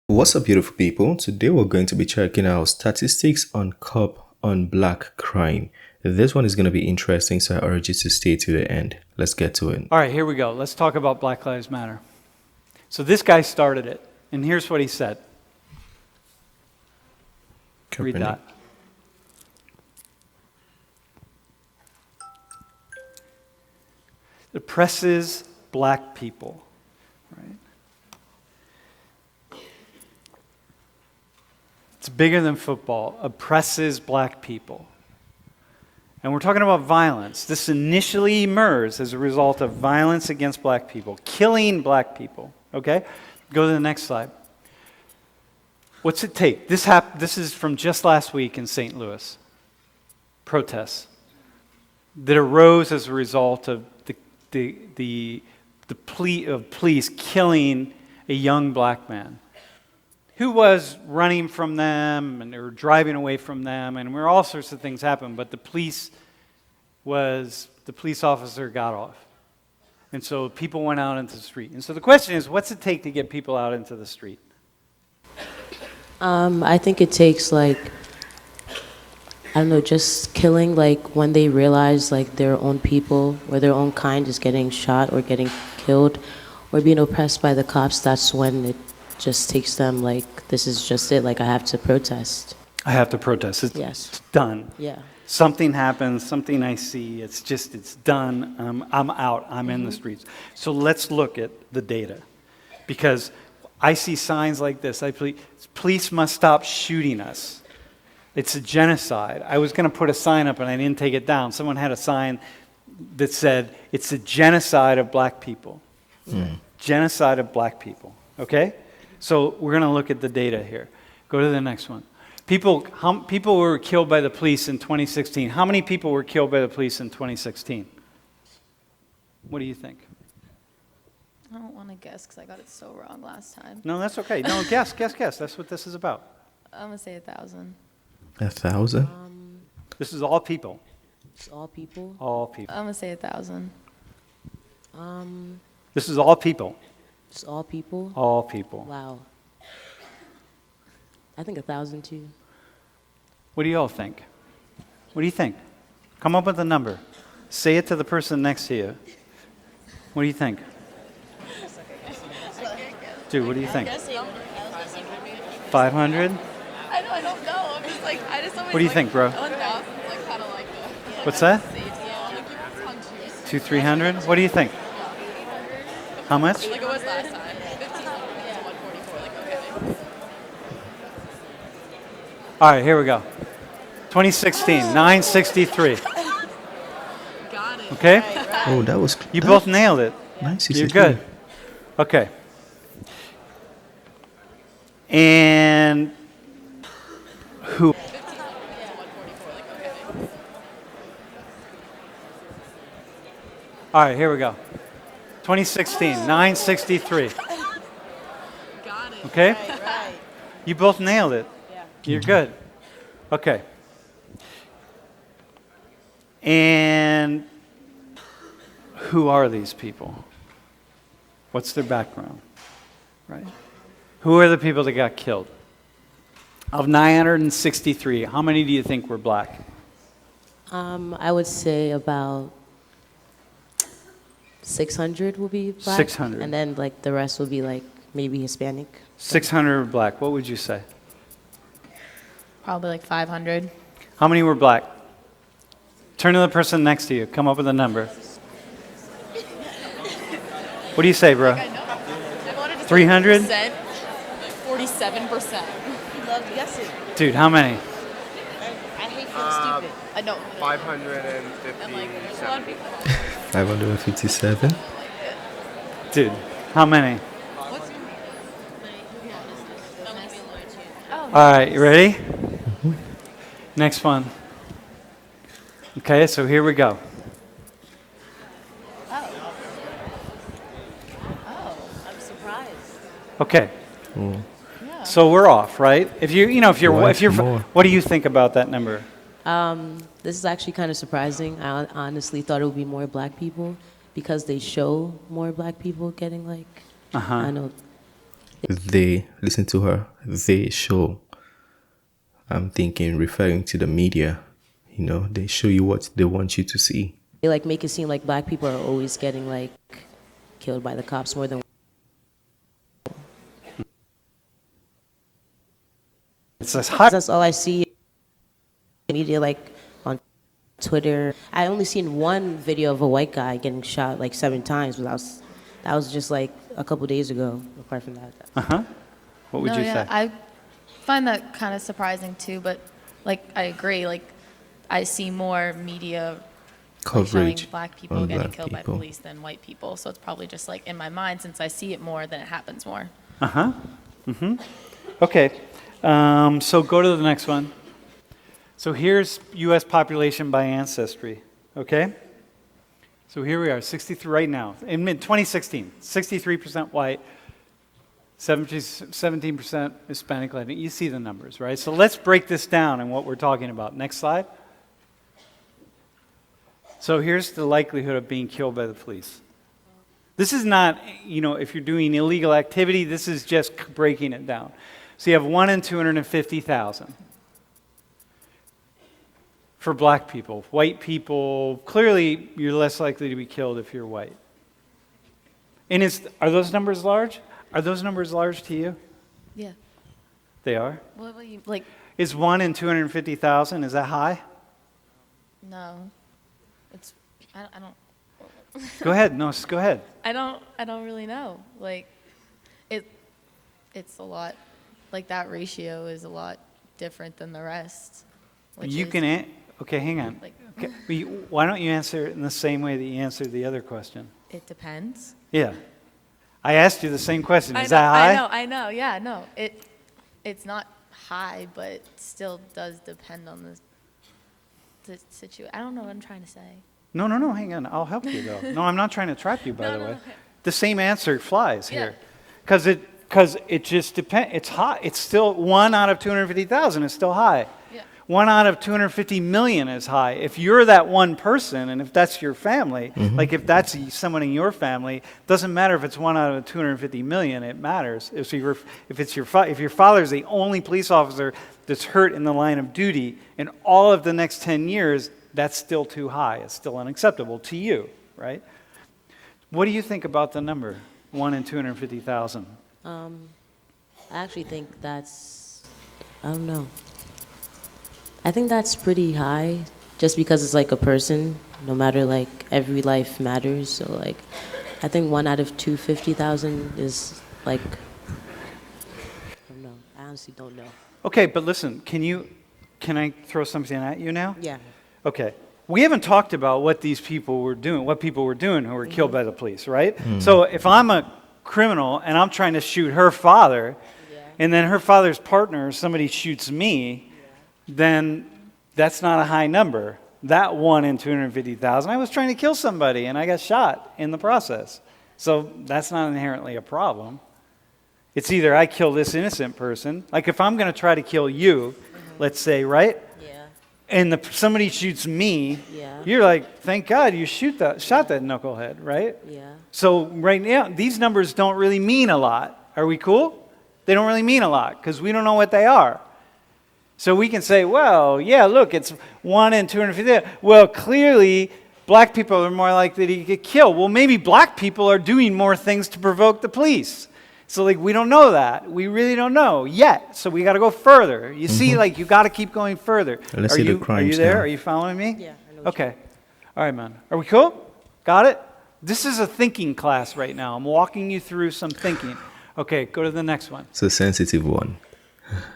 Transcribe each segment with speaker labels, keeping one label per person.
Speaker 1: What's up, beautiful people? Today we're going to be checking out statistics on cop on black crime. This one is going to be interesting, so I urge you to stay to the end. Let's get to it.
Speaker 2: All right, here we go. Let's talk about Black Lives Matter. So this guy started it, and here's what he said. Read that. It oppresses black people, right? It's bigger than football. Oppresses black people. And we're talking about violence. This initially emerged as a result of violence against black people, killing black people, okay? Go to the next slide. What's it take? This is from just last week in St. Louis. Protests that arose as a result of the plea of police killing a young black man who was running from them and they were driving away from them, and where all sorts of things happened, but the police officer got off. And so people went out into the street. And so the question is, what's it take to get people out into the street?
Speaker 3: I think it takes just killing, when they realize their own people or their own kind is getting shot or getting killed or being oppressed by the cops. That's when it just takes them this is just it. I have to protest.
Speaker 2: I have to protest. It's done.
Speaker 3: Yeah.
Speaker 2: Something happens, something I see, it's done. I'm out, I'm in the streets. So let's look at the data. Because I see signs like this. Police must stop shooting us. It's a genocide. I was going to put a sign up and I didn't take it down. Someone had a sign that said, it's a genocide of black people. Genocide of black people, okay? So we're going to look at the data here. Go to the next one. People were killed by the police in 2016. How many people were killed by the police in 2016? What do you think?
Speaker 4: I don't want to guess because I got it so wrong last time.
Speaker 2: No, that's okay. No, guess. That's what this is about.
Speaker 4: I'm going to say 1,000.
Speaker 1: 1,000?
Speaker 2: This is all people.
Speaker 3: It's all people?
Speaker 2: All people.
Speaker 4: I'm going to say 1,000.
Speaker 2: This is all people.
Speaker 3: It's all people?
Speaker 2: All people.
Speaker 3: Wow. I think 1,000 too.
Speaker 2: What do you all think? What do you think? Come up with a number. Say it to the person next to you. What do you think? Dude, what do you think? 500?
Speaker 4: I don't know. I'm just I just always
Speaker 2: What do you think, bro?
Speaker 4: 1,000 kind of the
Speaker 2: What's that?
Speaker 4: safety.
Speaker 2: 200, 300? What do you think? How much?
Speaker 4: It was last time. 1,500 to 144. Okay.
Speaker 2: All right, here we go. 2016, 963.
Speaker 4: Got it.
Speaker 2: Okay?
Speaker 1: Oh, that was...
Speaker 2: You both nailed it.
Speaker 1: Nice.
Speaker 2: You're good. Okay. And who? All right, here we go. 2016, 963.
Speaker 4: Got it.
Speaker 2: Okay?
Speaker 4: Right.
Speaker 2: You both nailed it.
Speaker 4: Yeah.
Speaker 2: You're good. Okay. And who are these people? What's their background? Right? Who are the people that got killed? Of 963, how many do you think were black?
Speaker 3: I would say about 600 will be black.
Speaker 2: 600.
Speaker 3: And then the rest will be maybe Hispanic.
Speaker 2: 600 were black. What would you say?
Speaker 4: Probably 500.
Speaker 2: How many were black? Turn to the person next to you. Come up with a number. What do you say, bro? 300?
Speaker 4: 47%. Love guessing.
Speaker 2: Dude, how many?
Speaker 4: I hate feeling stupid. I know.
Speaker 5: 557.
Speaker 4: There's a lot of people.
Speaker 1: 557?
Speaker 2: Dude, how many? All right, you ready? Next one. Okay, so here we go.
Speaker 3: I'm surprised.
Speaker 2: Okay,
Speaker 1: Oh,
Speaker 2: so we're off, right? If you're,
Speaker 1: more.
Speaker 2: what do you think about that number?
Speaker 3: This is actually kind of surprising. I honestly thought it would be more black people because they show more black people getting I know
Speaker 1: They, listen to her, they show. I'm thinking, referring to the media. They show you what they want you to see.
Speaker 3: They like make it seem like black people are always getting like killed by the cops more than.
Speaker 2: It's as hot.
Speaker 3: That's all I see in media, like on Twitter. I only seen one video of a white guy getting shot like 7 times, but that was just like a couple days ago. Apart from that,
Speaker 2: What would you say?
Speaker 4: I find that kind of surprising too, but like I agree. Like I see more media
Speaker 1: Coverage
Speaker 4: showing black people
Speaker 1: on
Speaker 4: getting
Speaker 1: black
Speaker 4: killed by
Speaker 1: people.
Speaker 4: police than white people. So it's probably just like in my mind, since I see it more, then it happens more.
Speaker 2: Okay. So go to the next one. So here's U.S. population by ancestry. Okay. So here we are, 63 right now in mid-2016, 63% white, 17% Hispanic Latino. You see the numbers, right? So let's break this down and what we're talking about. Next slide. So here's the likelihood of being killed by the police. This is not, if you're doing illegal activity, this is just breaking it down. So you have 1 in 250,000 for black people. White people, clearly you're less likely to be killed if you're white. And are those numbers large? Are those numbers large to you?
Speaker 4: Yeah.
Speaker 2: They are?
Speaker 4: What will you like?
Speaker 2: Is 1 in 250,000, is that high?
Speaker 4: No. It's I don't.
Speaker 2: Go ahead. No, go ahead.
Speaker 4: I don't really know. Like, it's a lot. Like that ratio is a lot different than the rest.
Speaker 2: Okay, hang on.
Speaker 4: Like,
Speaker 2: Okay, why don't you answer it in the same way that you answered the other question?
Speaker 4: it depends.
Speaker 2: Yeah. I asked you the same question. Is that high?
Speaker 4: I know. Yeah, no. It's not high, but it still does depend on the situation. I don't know what I'm trying to say.
Speaker 2: No, hang on. I'll help you, though. No, I'm not trying to trap you, by the way.
Speaker 4: Okay.
Speaker 2: The same answer flies
Speaker 4: Yeah.
Speaker 2: here. Because it just depends. It's high. It's still 1 out of 250,000 is still high.
Speaker 4: Yeah.
Speaker 2: 1 out of 250 million is high. If you're that one person, and if that's your family, like if that's someone in your family, doesn't matter if it's 1 out of 250 million. It matters. If your father's the only police officer that's hurt in the line of duty in all of the next 10 years, that's still too high. It's still unacceptable to you, right? What do you think about the number 1 in 250,000?
Speaker 3: I actually think I don't know. I think that's pretty high, just because it's like a person. No matter, like, every life matters. So like, I think 1 out of 250,000 is like, I don't know. I honestly don't know.
Speaker 2: Okay, but listen, can I throw something at you now?
Speaker 3: Yeah.
Speaker 2: Okay. We haven't talked about what people were doing who were killed by the police, right? So if I'm a criminal and I'm trying to shoot her father, and then her father's partner, somebody shoots me, then that's not a high number. That 1 in 250,000, I was trying to kill somebody and I got shot in the process. So that's not inherently a problem. It's either I kill this innocent person, like if I'm going to try to kill you, let's say, right?
Speaker 3: Yeah.
Speaker 2: And somebody shoots me,
Speaker 3: Yeah.
Speaker 2: you're like, thank God you shot that knucklehead, right?
Speaker 3: Yeah.
Speaker 2: So right now, these numbers don't really mean a lot. Are we cool? They don't really mean a lot because we don't know what they are. So we can say, well, yeah, look, it's 1 in 250. Well, clearly, black people are more likely to get killed. Well, maybe black people are doing more things to provoke the police. So, like, we don't know that. We really don't know yet. So we got to go further. You see, like, you got to keep going further.
Speaker 1: Let's see the crimes
Speaker 2: Are you there?
Speaker 1: now.
Speaker 2: Are you following me?
Speaker 3: Yeah, I know what
Speaker 2: Okay. All right, man. Are we cool? Got it? This is a thinking class right now. I'm walking you through some thinking. Okay, go to the next one.
Speaker 1: It's a sensitive one.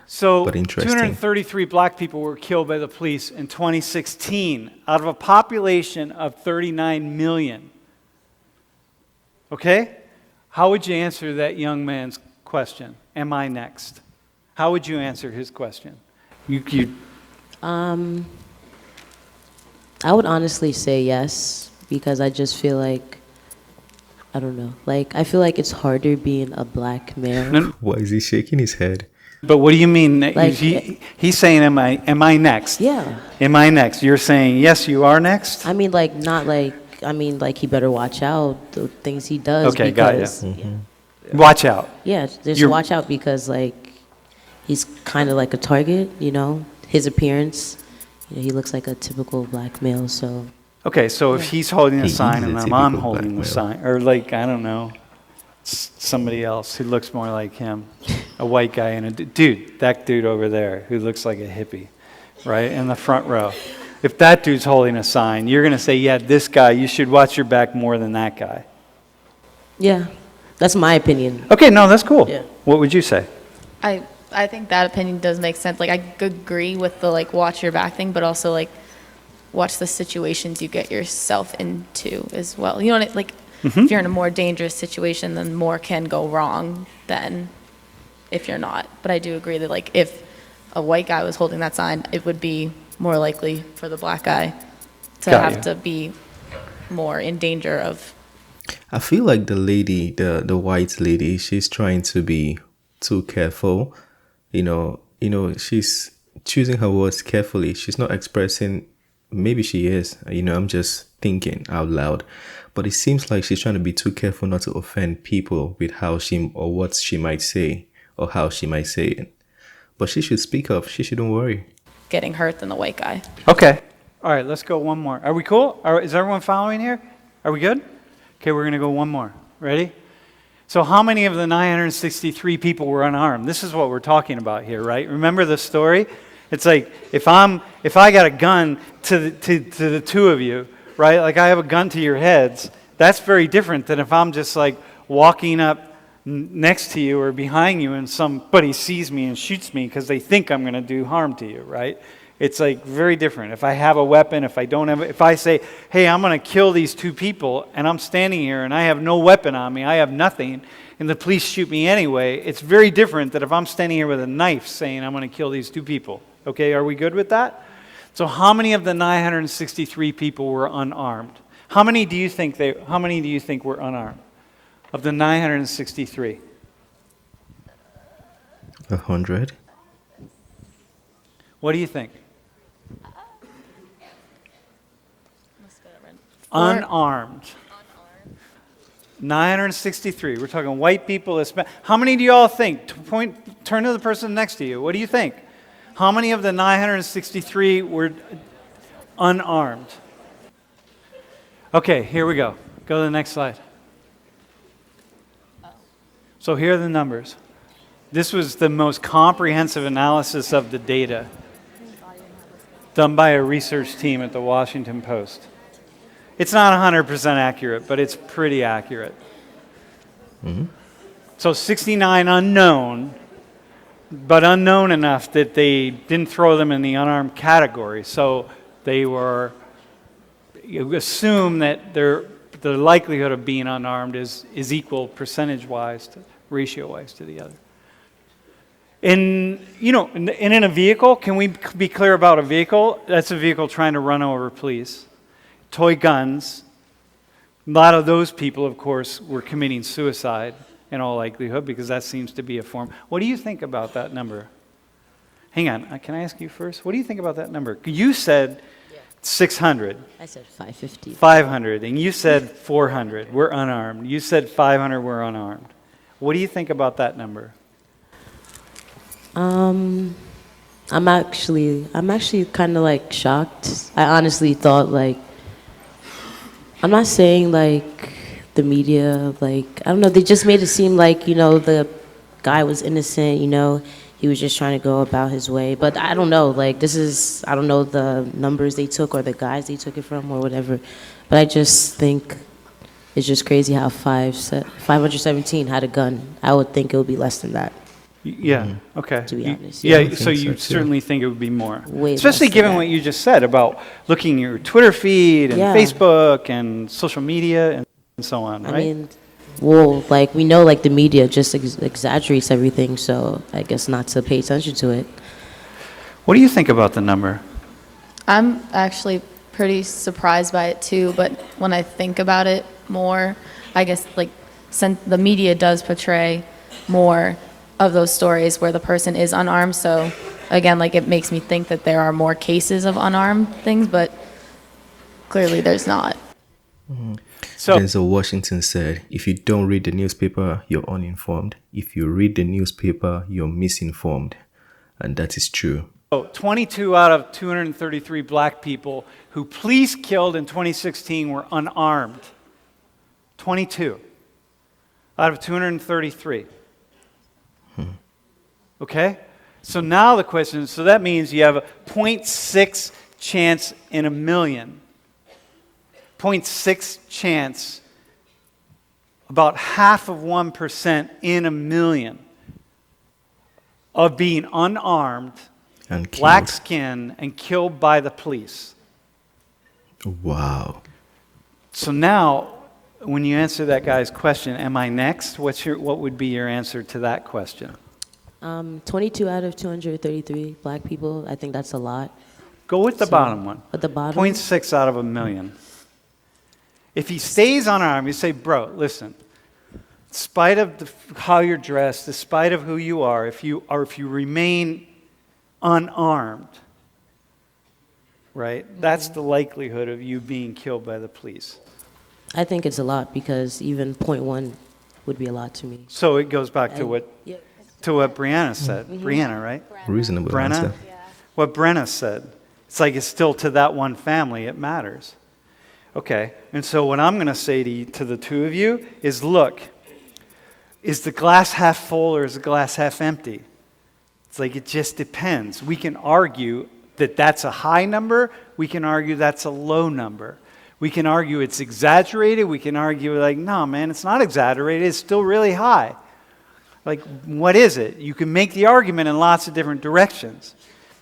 Speaker 2: So,
Speaker 1: But interesting.
Speaker 2: 233 black people were killed by the police in 2016 out of a population of 39 million. Okay? How would you answer that young man's question? Am I next? How would you answer his question?
Speaker 3: I would honestly say yes, because I just feel like, I don't know, like, I feel like it's harder being a black male.
Speaker 1: Why is he shaking his head?
Speaker 2: But what do you mean?
Speaker 3: Like-
Speaker 2: He's saying, am I next?
Speaker 3: Yeah.
Speaker 2: Am I next? You're saying, yes, you are next?
Speaker 3: I mean, like, not like, I mean, like, he better watch out the things he does.
Speaker 2: Okay, got ya.
Speaker 3: because, yeah.
Speaker 2: Watch out.
Speaker 3: Yeah, just
Speaker 2: You're-
Speaker 3: watch out because like he's kind of like a target, you know. His appearance, you know, he looks like a typical black male. So
Speaker 2: Okay, so if he's holding
Speaker 1: He
Speaker 2: the
Speaker 1: is
Speaker 2: sign
Speaker 1: a
Speaker 2: and I'm
Speaker 1: typical
Speaker 2: holding the
Speaker 1: black
Speaker 2: sign, or like, I don't know, somebody else who looks more like him, a white guy and a dude, that dude over there who looks like a hippie, right, in the front row. If that dude's holding a sign, you're going to say, yeah, this guy, you should watch your back more than that guy.
Speaker 3: yeah, that's my opinion.
Speaker 2: Okay, no, that's cool.
Speaker 3: Yeah.
Speaker 2: What would you say?
Speaker 4: I think that opinion does make sense. Like, I agree with the, like, watch your back thing, but also, like, watch the situations you get yourself into as well. You know what I, like, if you're in a more dangerous situation, then more can go wrong than if you're not. But I do agree that, like, if a white guy was holding that sign, it would be more likely for the black guy to
Speaker 2: Got
Speaker 4: have
Speaker 2: you.
Speaker 4: to be more in danger of.
Speaker 1: I feel like the lady, the white lady, she's trying to be too careful. She's choosing her words carefully. She's not expressing, maybe she is, I'm just thinking out loud. But it seems like she's trying to be too careful not to offend people with how she or what she might say or how she might say it. But she should speak up. She shouldn't worry.
Speaker 4: Getting hurt than the white guy.
Speaker 2: Okay. All right, let's go one more. Are we cool? Is everyone following here? Are we good? Okay, we're going to go one more. Ready? So how many of the 963 people were unarmed? This is what we're talking about here, right? Remember the story? It's like if I got a gun to the two of you, right? Like I have a gun to your heads. That's very different than if I'm just like walking up next to you or behind you and somebody sees me and shoots me because they think I'm going to do harm to you, right? It's like very different. If I have a weapon, if I don't have it, if I say, hey, I'm going to kill these two people and I'm standing here and I have no weapon on me, I have nothing, and the police shoot me anyway, it's very different than if I'm standing here with a knife saying I'm going to kill these two people. Okay, are we good with that? So how many of the 963 people were unarmed? How many do you think were unarmed? Of the 963?
Speaker 1: 100.
Speaker 2: What do you think? Unarmed. 963. We're talking white people. How many do you all think? Turn to the person next to you. What do you think? How many of the 963 were unarmed? Okay, here we go. Go to the next slide. So here are the numbers. This was the most comprehensive analysis of the data done by a research team at the Washington Post. It's not 100% accurate, but it's pretty accurate.
Speaker 1: Mm-hmm.
Speaker 2: So 69 unknown, but unknown enough that they didn't throw them in the unarmed category. So they were, you assume that the likelihood of being unarmed is equal percentage-wise, ratio-wise to the other. In a vehicle, can we be clear about a vehicle? That's a vehicle trying to run over police. Toy guns, a lot of those people, of course, were committing suicide in all likelihood because that seems to be a form. What do you think about that number? Hang on, can I ask you first? What do you think about that number? You said 600.
Speaker 3: I said 550.
Speaker 2: 500, and you said 400 were unarmed. You said 500 were unarmed. What do you think about that number?
Speaker 3: I'm actually kind of like shocked. I honestly thought like, I'm not saying like the media, like, I don't know, they just made it seem like, the guy was innocent, he was just trying to go about his way. But I don't know, like I don't know the numbers they took or the guys they took it from or whatever. But I just think it's just crazy how 517 had a gun. I would think it would be less than that.
Speaker 2: Yeah, okay.
Speaker 3: To be honest,
Speaker 2: Yeah,
Speaker 1: I
Speaker 2: so
Speaker 1: think
Speaker 2: you
Speaker 1: so, too.
Speaker 2: certainly think it would be more.
Speaker 3: Way
Speaker 2: Especially
Speaker 3: less than
Speaker 2: given
Speaker 3: that.
Speaker 2: what you just said about looking at your Twitter feed and
Speaker 3: Yeah.
Speaker 2: Facebook and social media and so on, right?
Speaker 3: I mean, well, like we know like the media just exaggerates everything, so I guess not to pay attention to it.
Speaker 2: What do you think about the number?
Speaker 4: I'm actually pretty surprised by it too, but when I think about it more, I guess like since the media does portray more of those stories where the person is unarmed, so again, like it makes me think that there are more cases of unarmed things, but clearly there's not.
Speaker 2: So
Speaker 1: Denzel Washington said, if you don't read the newspaper, you're uninformed. If you read the newspaper, you're misinformed. And that is true.
Speaker 2: 22 out of 233 black people who police killed in 2016 were unarmed. 22 out of 233. Okay? So now the question is, so that means you have a 0.6 chance in a million. 0.6 chance, about half of 1% in a million of being unarmed,
Speaker 1: And killed.
Speaker 2: black skin, and killed by the police.
Speaker 1: Wow.
Speaker 2: So now, when you answer that guy's question, am I next? What would be your answer to that question?
Speaker 3: 22 out of 233 black people, I think that's a lot.
Speaker 2: Go with the bottom one.
Speaker 3: At the bottom?
Speaker 2: 0.6 out of a million. If he stays unarmed, you say, bro, listen, in spite of how you're dressed, in spite of who you are, if you remain unarmed, right, that's the likelihood of you being killed by the police.
Speaker 3: I think it's a lot because even 0.1 would be a lot to me.
Speaker 2: So it goes back to
Speaker 3: And-
Speaker 2: what
Speaker 3: yeah.
Speaker 2: Brianna said. Brianna, right?
Speaker 1: Reasonable
Speaker 2: Brenna?
Speaker 1: answer.
Speaker 2: What Brenna said. It's like it's still to that one family, it matters. Okay, and so what I'm going to say to the two of you is, look, is the glass half full or is the glass half empty? It's like it just depends. We can argue that that's a high number. We can argue that's a low number. We can argue it's exaggerated. We can argue like, no, man, it's not exaggerated. It's still really high. Like, what is it? You can make the argument in lots of different directions.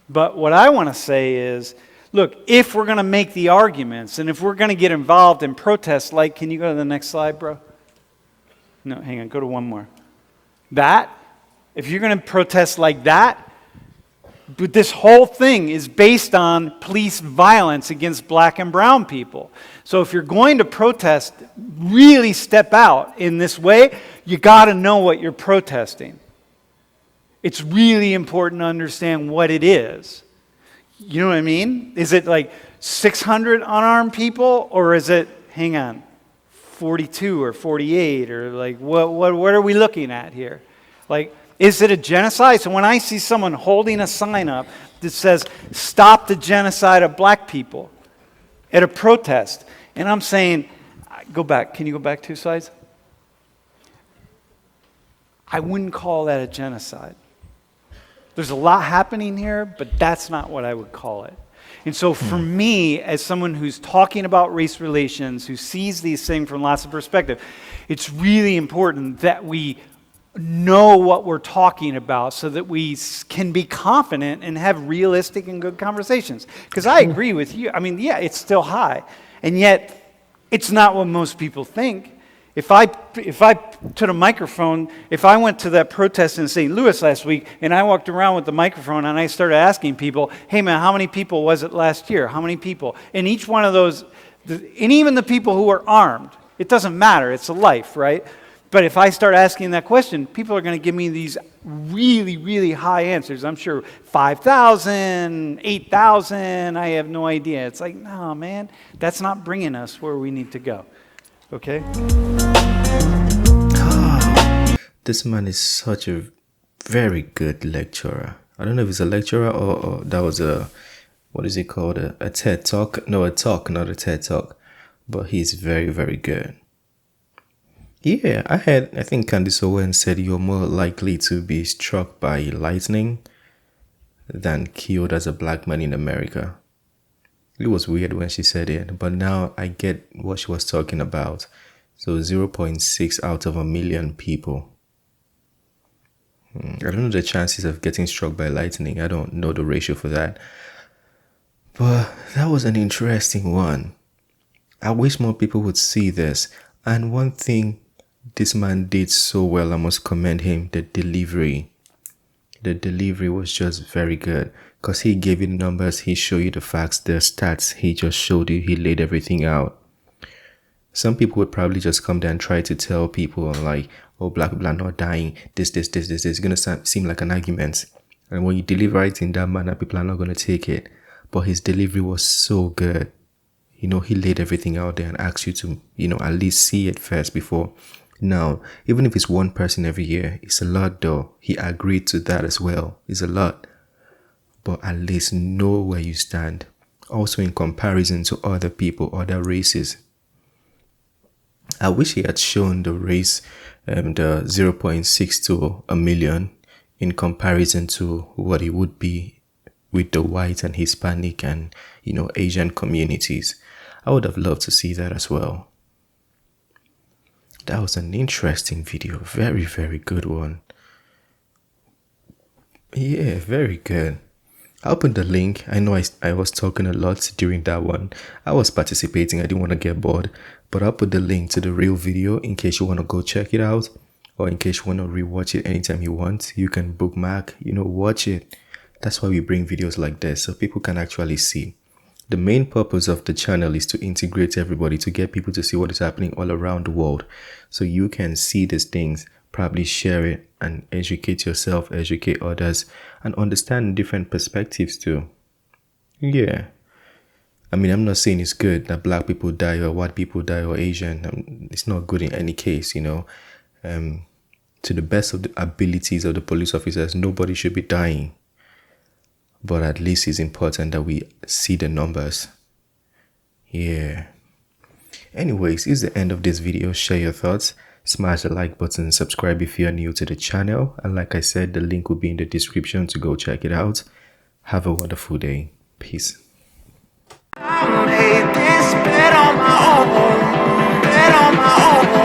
Speaker 2: But what I want to say is, look, if we're going to make the arguments and if we're going to get involved in protests, like, can you go to the next slide, bro? No, hang on, go to one more. That, if you're going to protest like that, but this whole thing is based on police violence against black and brown people. So if you're going to protest, really step out in this way, you got to know what you're protesting. It's really important to understand what it is. You know what I mean? Is it like 600 unarmed people, or is it, hang on, 42 or 48, or like what are we looking at here? Like, is it a genocide? So when I see someone holding a sign up that says, stop the genocide of black people at a protest, and I'm saying, go back, can you go back 2 slides? I wouldn't call that a genocide. There's a lot happening here, but that's not what I would call it. And so for me, as someone who's talking about race relations, who sees these things from lots of perspective, it's really important that we know what we're talking about so that we can be confident and have realistic and good conversations. Because I agree with you. I mean, yeah, it's still high. And yet, it's not what most people think. If I took a microphone, if I went to that protest in St. Louis last week and I walked around with the microphone and I started asking people, hey man, how many people was it last year? How many people? And each one of those, and even the people who are armed, it doesn't matter, it's a life, right? But if I start asking that question, people are going to give me these really, really high answers. I'm sure 5,000, 8,000, I have no idea. It's like, no, man, that's not bringing us where we need to go. Okay?
Speaker 1: This man is such a very good lecturer. I don't know if he's a lecturer or that was what is it called? A TED Talk? No, a talk, not a TED Talk. But he's very, very good. Yeah, I think Candice Owen said you're more likely to be struck by lightning than killed as a black man in America. It was weird when she said it, but now I get what she was talking about. So 0.6 out of a million people. I don't know the chances of getting struck by lightning. I don't know the ratio for that. But that was an interesting one. I wish more people would see this. And one thing this man did so well, I must commend him, the delivery. The delivery was just very good. Because he gave you the numbers, he showed you the facts, the stats, he just showed you, he laid everything out. Some people would probably just come there and try to tell people like, oh, black people are not dying, this. It's going to seem like an argument. And when you deliver it in that manner, people are not going to take it. But his delivery was so good. He laid everything out there and asked you to, at least see it first before. Now, even if it's one person every year, it's a lot though. He agreed to that as well. It's a lot. But at least know where you stand. Also in comparison to other people, other races. I wish he had shown the race, the 0.6 to a million in comparison to what it would be with the white and Hispanic and, Asian communities. I would have loved to see that as well. That was an interesting video. Very, very good one. Yeah, very good. I'll put the link. I know I was talking a lot during that one. I was participating. I didn't want to get bored. But I'll put the link to the real video in case you want to go check it out. Or in case you want to rewatch it anytime you want. You can bookmark, watch it. That's why we bring videos like this, so people can actually see. The main purpose of the channel is to integrate everybody, to get people to see what is happening all around the world. So you can see these things, probably share it and educate yourself, educate others, and understand different perspectives too. Yeah. I mean, I'm not saying it's good that black people die or white people die or Asian. It's not good in any case, To the best of the abilities of the police officers, nobody should be dying. But at least it's important that we see the numbers. Yeah. Anyways, it's the end of this video. Share your thoughts. Smash the like button. Subscribe if you're new to the channel. And like I said, the link will be in the description to go check it out. Have a wonderful day. Peace.
Speaker 6: I made this bet on my own, bet on my own.